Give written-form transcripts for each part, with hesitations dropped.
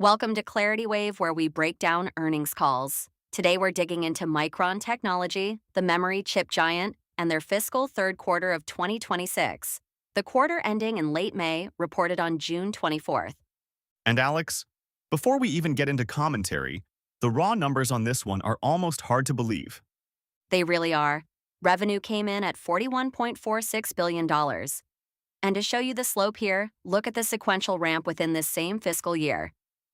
Welcome to Clarity Wave, where we break down earnings calls. Today, we're digging into Micron Technology, the memory chip giant, and their fiscal third quarter of 2026. The quarter ending in late May reported on June 24th. And Alex, before we even get into commentary, the raw numbers on this one are almost hard to believe. They really are. Revenue came in at $41.46 billion. And to show you the slope here, look at the sequential ramp within this same fiscal year.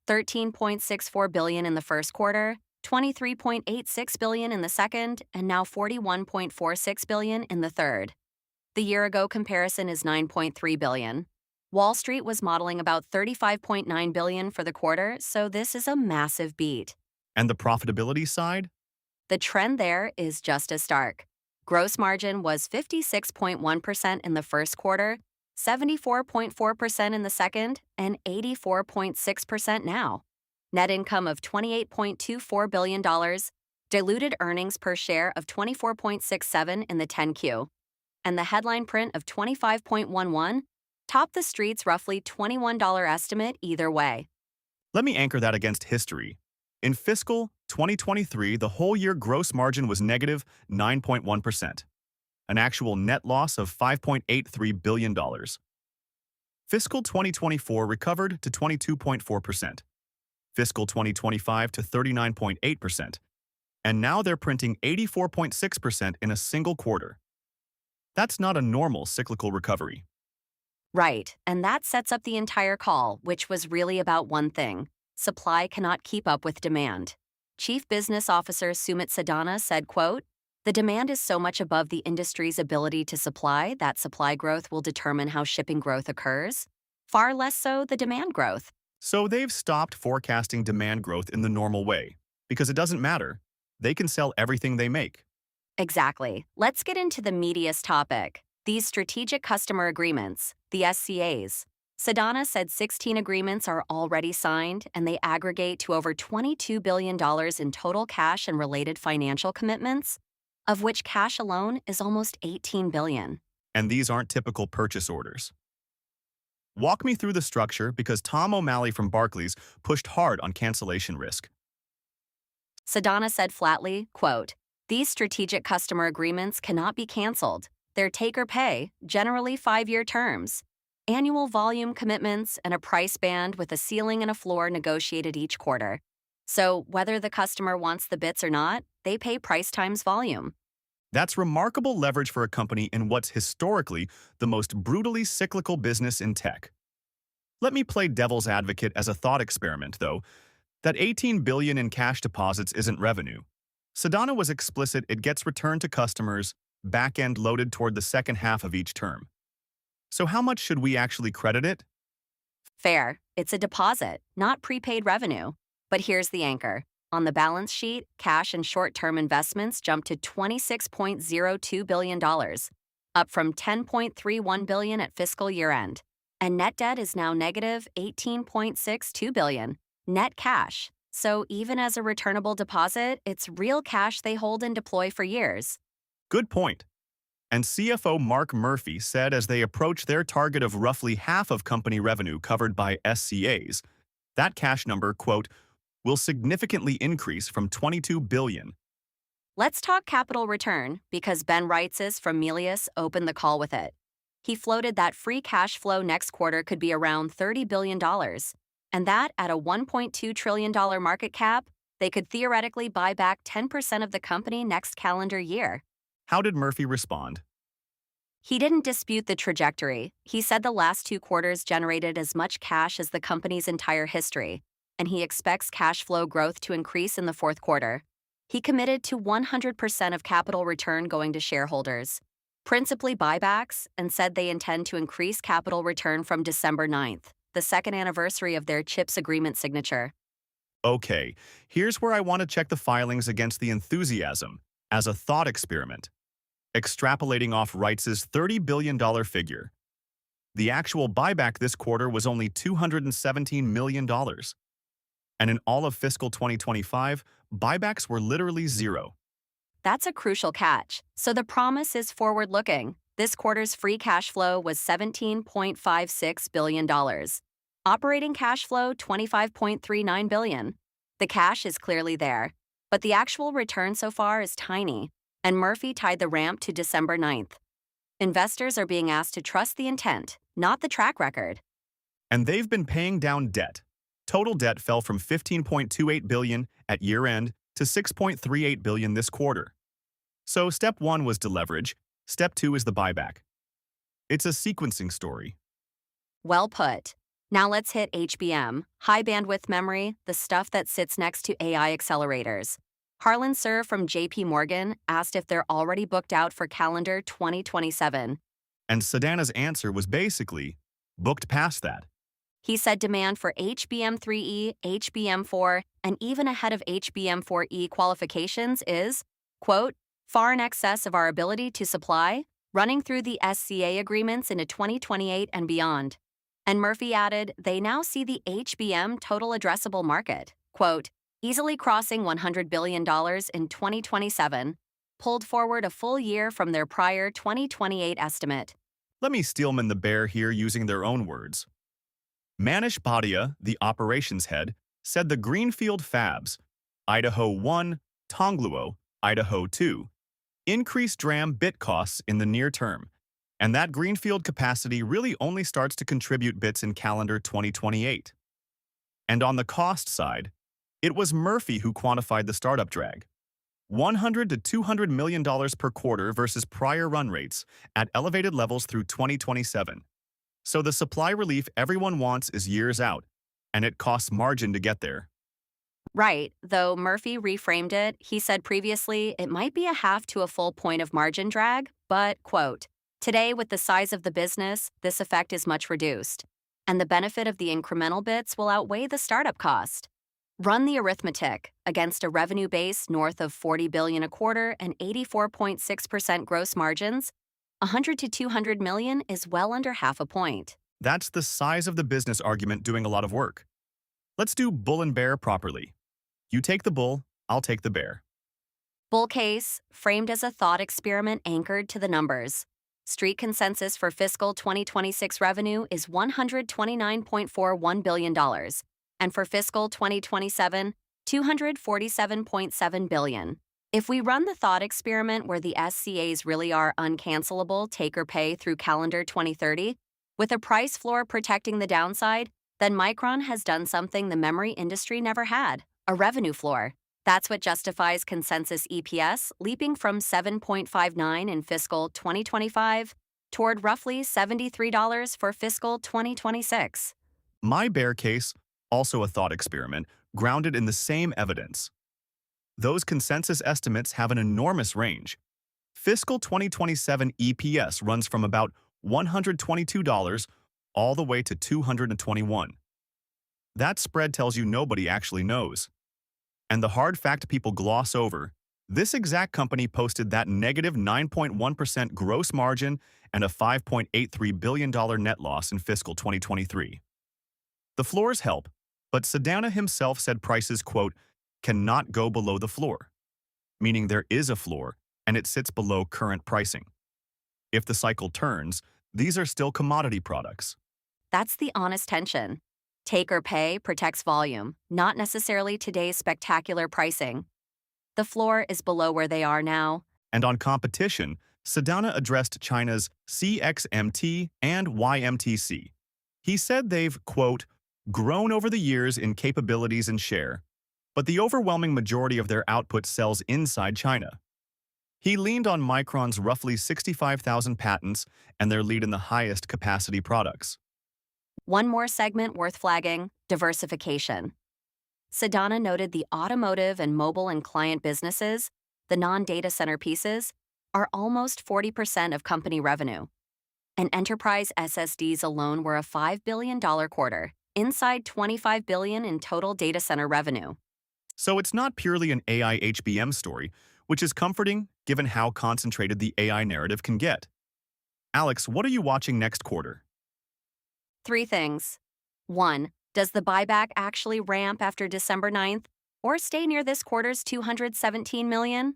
$13.64 billion in the first quarter, $23.86 billion in the second, and now $41.46 billion in the third. The year-ago comparison is $9.3 billion. Wall Street was modeling about $35.9 billion for the quarter, so this is a massive beat. And the profitability side? The trend there is just as stark. Gross margin was 56.1% in the first quarter, 74.4% in the second, and 84.6% now. Net income of $28.24 billion, diluted earnings per share of 24.67 in the 10Q, and the headline print of 25.11 topped the street's roughly $21 estimate either way. Let me anchor that against history. In fiscal 2023, the whole year gross margin was negative 9.1%, an actual net loss of $5.83 billion. Fiscal 2024 recovered to 22.4%, fiscal 2025 to 39.8%, and now they're printing 84.6% in a single quarter. That's not a normal cyclical recovery. Right, and that sets up the entire call, which was really about one thing: supply cannot keep up with demand. Chief Business Officer Sumit Sadana said, quote, "The demand is so much above the industry's ability to supply that supply growth will determine how shipping growth occurs, far less so the demand growth." So they've stopped forecasting demand growth in the normal way, because it doesn't matter. They can sell everything they make. Exactly. Let's get into the meatiest topic: these strategic customer agreements, the SCAs. Sadana said 16 agreements are already signed, and they aggregate to over $22 billion in total cash and related financial commitments, of which cash alone is almost $18 billion. And these aren't typical purchase orders. Walk me through the structure, because Tom O'Malley from Barclays pushed hard on cancellation risk. Sadana said flatly, quote, "These strategic customer agreements cannot be canceled. They're take or pay, generally 5-year terms. Annual volume commitments and a price band with a ceiling and a floor negotiated each quarter. So whether the customer wants the bits or not, they pay price times volume." That's remarkable leverage for a company in what's historically the most brutally cyclical business in tech. Let me play devil's advocate as a thought experiment, though. That $18 billion in cash deposits isn't revenue. Sadana was explicit it gets returned to customers, back-end loaded toward the second half of each term. So how much should we actually credit it? Fair. It's a deposit, not prepaid revenue. But here's the anchor. On the balance sheet, cash and short-term investments jumped to $26.02 billion, up from $10.31 billion at fiscal year-end. And net debt is now negative $18.62 billion, net cash. So even as a returnable deposit, it's real cash they hold and deploy for years. Good point. And CFO Mark Murphy said as they approach their target of roughly half of company revenue covered by SCAs, that cash number, quote, will significantly increase from $22 billion. Let's talk capital return, because Ben Reitzes from Melius opened the call with it. He floated that free cash flow next quarter could be around $30 billion, and that at a $1.2 trillion market cap, they could theoretically buy back 10% of the company next calendar year. How did Murphy respond? He didn't dispute the trajectory. He said the last 2 quarters generated as much cash as the company's entire history, and he expects cash flow growth to increase in the fourth quarter. He committed to 100% of capital return going to shareholders, principally buybacks, and said they intend to increase capital return from December 9th, the second anniversary of their CHIPS agreement signature. Okay, here's where I want to check the filings against the enthusiasm as a thought experiment. Extrapolating off Reitz's $30 billion figure, the actual buyback this quarter was only $217 million. And in all of fiscal 2025, buybacks were literally zero. That's a crucial catch. So the promise is forward-looking. This quarter's free cash flow was $17.56 billion. Operating cash flow $25.39 billion. The cash is clearly there, but the actual return so far is tiny, and Murphy tied the ramp to December 9th. Investors are being asked to trust the intent, not the track record. And they've been paying down debt. Total debt fell from $15.28 billion at year-end to $6.38 billion this quarter. So step 1 was deleverage, step 2 is the buyback. It's a sequencing story. Well put. Now let's hit HBM, high bandwidth memory, the stuff that sits next to AI accelerators. Harlan Sur from JP Morgan asked if they're already booked out for calendar 2027. And Sedana's answer was basically, booked past that. He said demand for HBM3E, HBM4, and even ahead of HBM4E qualifications is, quote, far in excess of our ability to supply, running through the SCA agreements into 2028 and beyond. And Murphy added, they now see the HBM total addressable market, quote, easily crossing $100 billion in 2027, pulled forward a full year from their prior 2028 estimate. Let me steelman the bear here using their own words. Manish Bhatia, the operations head, said the Greenfield fabs, Idaho 1, Tongluo, Idaho 2, increase DRAM bit costs in the near term, and that Greenfield capacity really only starts to contribute bits in calendar 2028. And on the cost side, it was Murphy who quantified the startup drag. $100 to $200 million per quarter versus prior run rates at elevated levels through 2027. So the supply relief everyone wants is years out, and it costs margin to get there. Right, though Murphy reframed it, he said previously it might be a half to a full point of margin drag, but, quote, today with the size of the business, this effect is much reduced, and the benefit of the incremental bits will outweigh the startup cost. Run the arithmetic. Against a revenue base north of $40 billion a quarter and 84.6% gross margins, $100 to $200 million is well under half a point. That's the size of the business argument doing a lot of work. Let's do bull and bear properly. You take the bull, I'll take the bear. Bull case, framed as a thought experiment anchored to the numbers. Street consensus for fiscal 2026 revenue is $129.41 billion, and for fiscal 2027, $247.7 billion. If we run the thought experiment where the SCAs really are uncancelable take or pay through calendar 2030, with a price floor protecting the downside, then Micron has done something the memory industry never had, a revenue floor. That's what justifies consensus EPS leaping from $7.59 in fiscal 2025 toward roughly $73 for fiscal 2026. My bear case, also a thought experiment, grounded in the same evidence. Those consensus estimates have an enormous range. Fiscal 2027 EPS runs from about $122 all the way to $221. That spread tells you nobody actually knows. And the hard fact people gloss over, this exact company posted that negative 9.1% gross margin and a $5.83 billion net loss in fiscal 2023. The floors help, but Sedana himself said prices, quote, cannot go below the floor, meaning there is a floor and it sits below current pricing. If the cycle turns, these are still commodity products. That's the honest tension. Take or pay protects volume, not necessarily today's spectacular pricing. The floor is below where they are now. And on competition, Sedana addressed China's CXMT and YMTC. He said they've, quote, grown over the years in capabilities and share, but the overwhelming majority of their output sells inside China. He leaned on Micron's roughly 65,000 patents and their lead in the highest capacity products. One more segment worth flagging, diversification. Sedana noted the automotive and mobile and client businesses, the non-data center pieces, are almost 40% of company revenue. And enterprise SSDs alone were a $5 billion quarter, inside $25 billion in total data center revenue. So it's not purely an AI HBM story, which is comforting given how concentrated the AI narrative can get. Alex, what are you watching next quarter? 3 things. 1. Does the buyback actually ramp after December 9th or stay near this quarter's $217 million?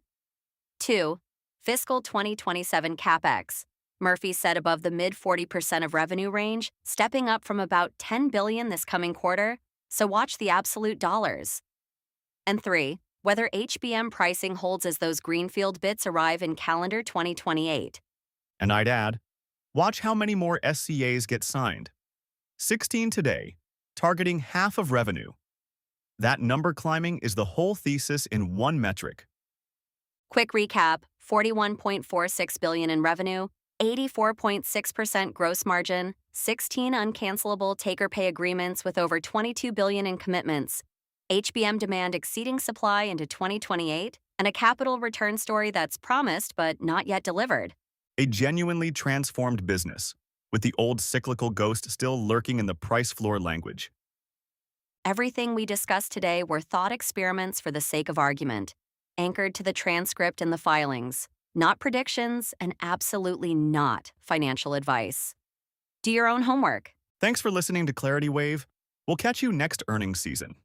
2. Fiscal 2027 CapEx. Murphy said above the mid 40% of revenue range, stepping up from about $10 billion this coming quarter, so watch the absolute dollars. And 3, whether HBM pricing holds as those greenfield bits arrive in calendar 2028. And I'd add, watch how many more SCAs get signed. 16 today, targeting half of revenue. That number climbing is the whole thesis in one metric. Quick recap, $41.46 billion in revenue, 84.6% gross margin, 16 uncancelable take-or-pay agreements with over $22 billion in commitments, HBM demand exceeding supply into 2028, and a capital return story that's promised but not yet delivered. A genuinely transformed business, with the old cyclical ghost still lurking in the price floor language. Everything we discussed today were thought experiments for the sake of argument, anchored to the transcript and the filings, not predictions and absolutely not financial advice. Do your own homework. Thanks for listening to Clarity Wave. We'll catch you next earnings season.